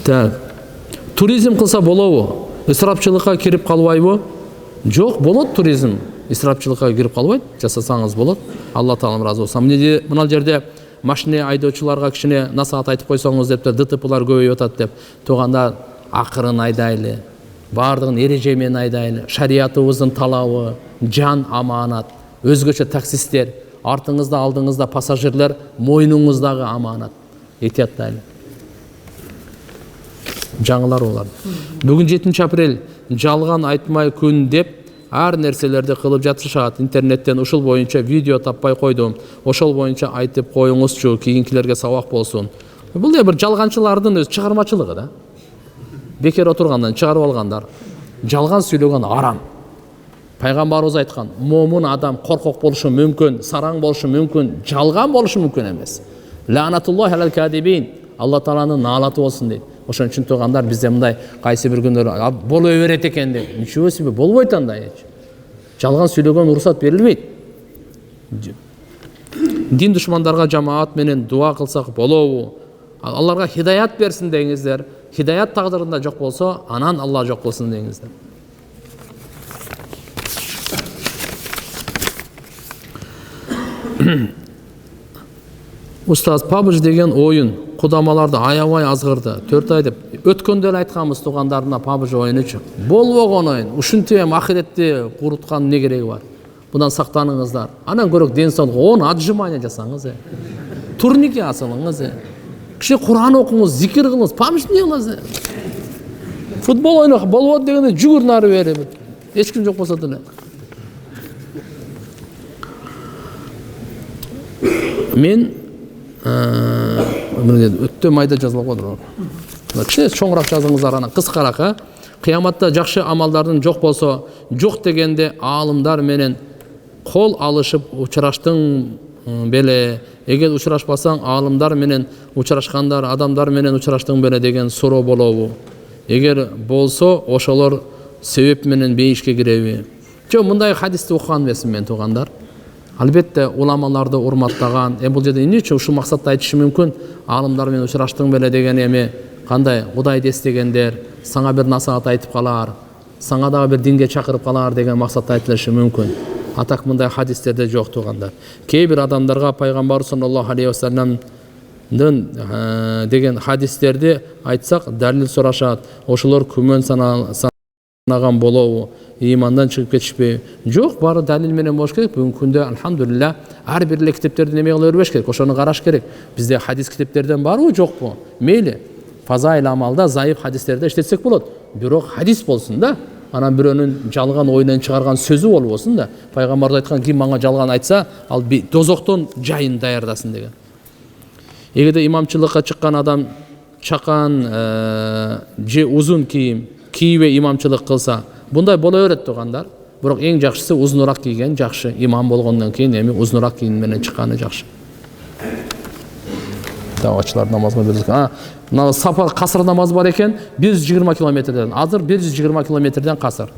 Так. Туризм кылса болобу? Ысырапчылыкка кирип калбайбы? Жок, болот туризм. Ысырапчылыкка кирип калбайт, жасасаңыз болот. Алла таалам разы болсун. Мына жерде машина айдоочуларга кичине насаат айтып койсоңуз дептир, ДТПлар көбөйүп атат деп. Тугандар акырын айдайлы, бардыгын эреже менен айдайлы. Шариятыбыздын талабы жан аманат. Өзгөчө таксисттер, артыңызда, алдыңызда пассажирлер, мойнуңуздагы аманат. Этияттайлы. Жаңылар олар. Бүгүн 7 апрель жалган айтмай күн деп ар нерселерди кылып жатышат. Интернеттен ушул боюнча видео таппай койдум. Ошол боюнча айтып коюңузчу, кийинкилерге сабак болсун. Бул да бир жалганчылардын өз чыгармачылыгы да. Бекер отургандан чыгарып алгандар. Жалган сүйлөгөн арам. Пайгамбарыбыз айткан, момун адам коркок болушу мүмкүн, сараң болушу мүмкүн, жалган болушу мүмкүн эмес. Лаанатуллахи алал кадибин. Алла тааланын наалаты болсун дейт. Ошон үчүн тугандар бизде мындай кайсы бир күндөр боло берет экен деп. Ничего себе, болбойт андай. Жалган сүйлөгөн уруксат берилбейт. Дин душмандарга жамаат менен дуа кылсак болобу? Аларга хидаят берсин деңиздер. Хидаят тагдырында жок болсо, анан Алла жок болсун деңиздер. Устаз, PUBG деген оюн кудамаларды аябай азгырды. 4 ай деп өткөндө эле айтканбыз тугандарына PUBG оюнучу. Болбогон оюн. Ушинтип эми ахиретти куруткан эмне кереги бар? Будан сактаныңыздар. Анан көрөк ден соолукка 10 отжимания жасаңыз. Турникке асылыңыз. Киши Кур'ан окуңуз, зикир кылыңыз, PUBG эмне кыласыз? Футбол ойнок болбойт дегенде жүгүр нары бери. Эч ким жок болсо деле. Мен өттө майда жазылып калдым. Кичине чоңураак жазыңыздар, анан кыскараак. Кыяматта жакшы амалдардын жок болсо, жок дегенде аалымдар менен кол алышып учураштың беле, эгер учурашпасаң аалымдар менен учурашкандар, адамдар менен учураштың беле деген суроо болобу? Эгер болсо, ошолор себеп менен бейишке киреби? Жок, мындай хадисти окуган эмесмин мен тугандар. Албетте уламаларды урматтаган, бул жерде эмне үчүн ушул максатты айтышы мүмкүн? Аалымдар менен учураштың беле деген эми кандай Кудайды эстегендер, саңа бир насаат айтып калар, саңа дагы бир динге чакырып калар деген максатта айтылышы мүмкүн. Атак мындай хадистерде жок тугандар. Кээ бир адамдарга пайгамбар саллаллаху алейхи вассаламдын деген хадистерди айтсак, далил сурашат. Ошолор күмөн санаган болобу? Имандан чыгып кетишпейби? Жок, баары далил менен болуш керек. Бүгүнкү күндө альхамдулилля ар бир эле китептерди неме кыла бербеш керек. Ошону караш керек. Бизде хадис китептерден барбы, жокпу? Мейли. Фазаил амалда заиф хадистерди иштетсек болот. Бирок хадис болсун да. Анан бирөөнүн жалган оюнан чыгарган сөзү болбосун да. Пайгамбар айткан, ким мага жалган айтса, ал дозоктон жайын даярдасын деген. Эгерде имамчылыкка чыккан адам чакан же узун кийим кийбей имамчылык кылса, bunday боло берет тугандар. Бирок эң жакшысы узунураак кийген жакшы. Имам болгондон кийин эми узунураак кийим менен чыкканы жакшы. Давачылар намазга берилген. Мына сапар касыр намаз бар экен, 120 километрден. Азыр 120 километрден касыр.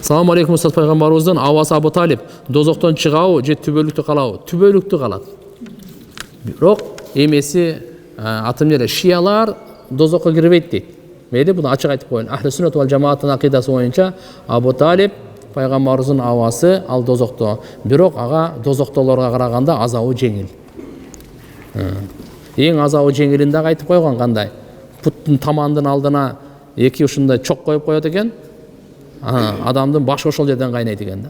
Салам алейкум, Устаз, пайгамбарыбыздын авасы Абу Талиб дозоктон чыгабы же түбөлүктү калабы? Түбөлүктү калат. Бирок эмеси атым эле шиялар дозокко кирбейт дейт. Мейли буну ачык айтып коеюн. Ахли сүннат вал жамааттын акыйдасы боюнча Абу Талиб пайгамбарыбыздын авасы ал дозокто. Бирок ага дозоктолорго караганда азабы жеңил. Эң азабы жеңилин дагы айтып койгон кандай? Путтун тамандын алдына эки ушундай чок коюп коет экен. Адамдын башы ошол жерден кайнайт экен да.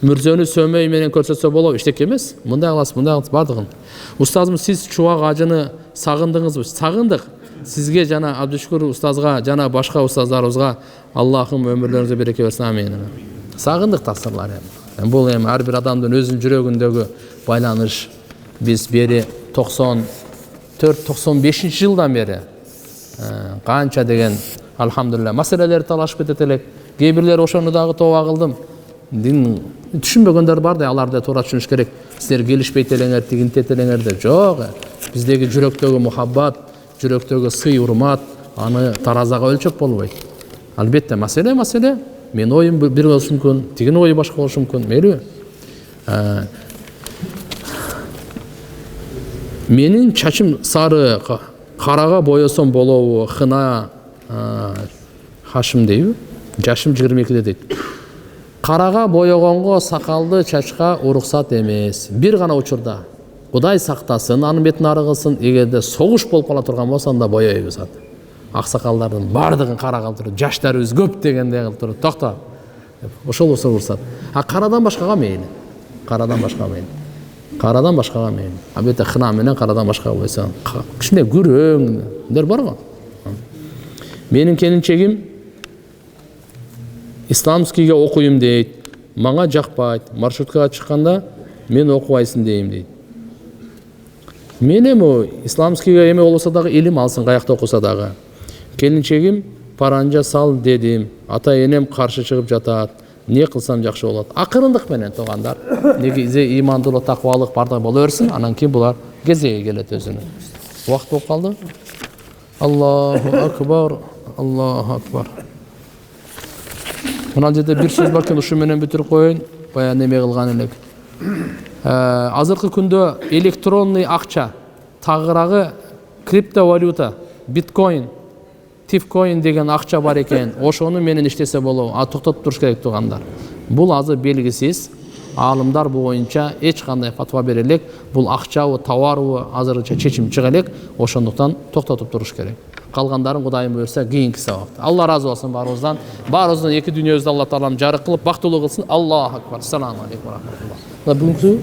Мүрзөнү сөмөй менен көрсөтсө болобу? Иштек эмес. Мындай кыласыз бардыгын. Устазым, сиз чубак ажыны сагындыңызбы? Сагындык. Сизге жана Абдушкур устазга жана башка устаздарыбызга Аллахым өмүрлөрүңүзгө береке берсин. Амин. Сагындык тасырлар эми. Бул эми ар бир адамдын өзүнүн жүрөгүндөгү байланыш. Биз бери 94-95 жылдан бери канча деген алхамдулилля маселелер талашып кетет элек. Кээ бирлер ошону дагы тооба кылдым. Дин түшүнбөгөндөр бар да, аларды туура түшүнүш керек. Силер келишпейт элеңер, тигинтет элеңер деп. Жок. Биздеги жүрөктөгү мухаббат, жүрөктөгү сый урмат, аны таразага өлчөп болбойт. Албетте маселе. Мен оюм бир болушу мүмкүн, тигин ою башка болушу мүмкүн. Мейли. Менин чачым сары, карага боесом болобу, хына Хашим дейби? Жашым 22 дейт. Карага боегонго сакалды чачка уруксат эмес. Бир гана учурда Кудай сактасын, анын бетин ары кылсын, эгерде согуш болуп кала турган болсо анда боейбиз ат. Аксакалдардын бардыгын кара калтырып, жаштарыбыз көп дегендей кылып туруп, токто. Ошол болсо уруксат. А карадан башкага мейли. Карадан башкага мейли. Карадан башкага мейли. А бете хына менен карадан башкага койсо, кичине күрөңдөр бар го. Менин келинчегим исламскийге окуйм дейт. Мага жакпайт. Маршруткага чыкканда мен окубайсың дейм дейт. Мен эми исламскийге эме болсо дагы илим алсын, каякта окуса дагы. Келинчегим паранжа сал дедим. Ата энем каршы чыгып жатат. Не кылсам жакшы болот? Акырындык менен туугандар. Неге имандылык, таквалык бардыгы боло берсин, анан кийин булар кезеги келет өзүнө. Убакыт болуп калды. Аллаху акбар. Аллаху акбар. Мына жерде бир сөз бар экен, ушу менен бүтүрүп коеюн. Баягы неме кылган элек. Азыркы күндө электронный акча, тагырагы криптовалюта, биткоин, тифкоин деген акча бар экен. Ошону менен иштесе болобу? Токтотуп туруш керек туугандар. Бул азыр белгисиз. Алымдар бу боюнча эч кандай фатва бере элек. Бул акчабы, товарбы азырынча чечим чыга элек. Ошондуктан токтотуп туруш керек. Калгандарын Кудайым буйрса кийинки сабакта. Алла разы болсун барыбыздан. Барыбыздын эки дүйнөбүздү Алла таалам жарык кылып, бактылуу кылсын. Аллаху акбар. Ассаламу алейкум ва рахматуллах.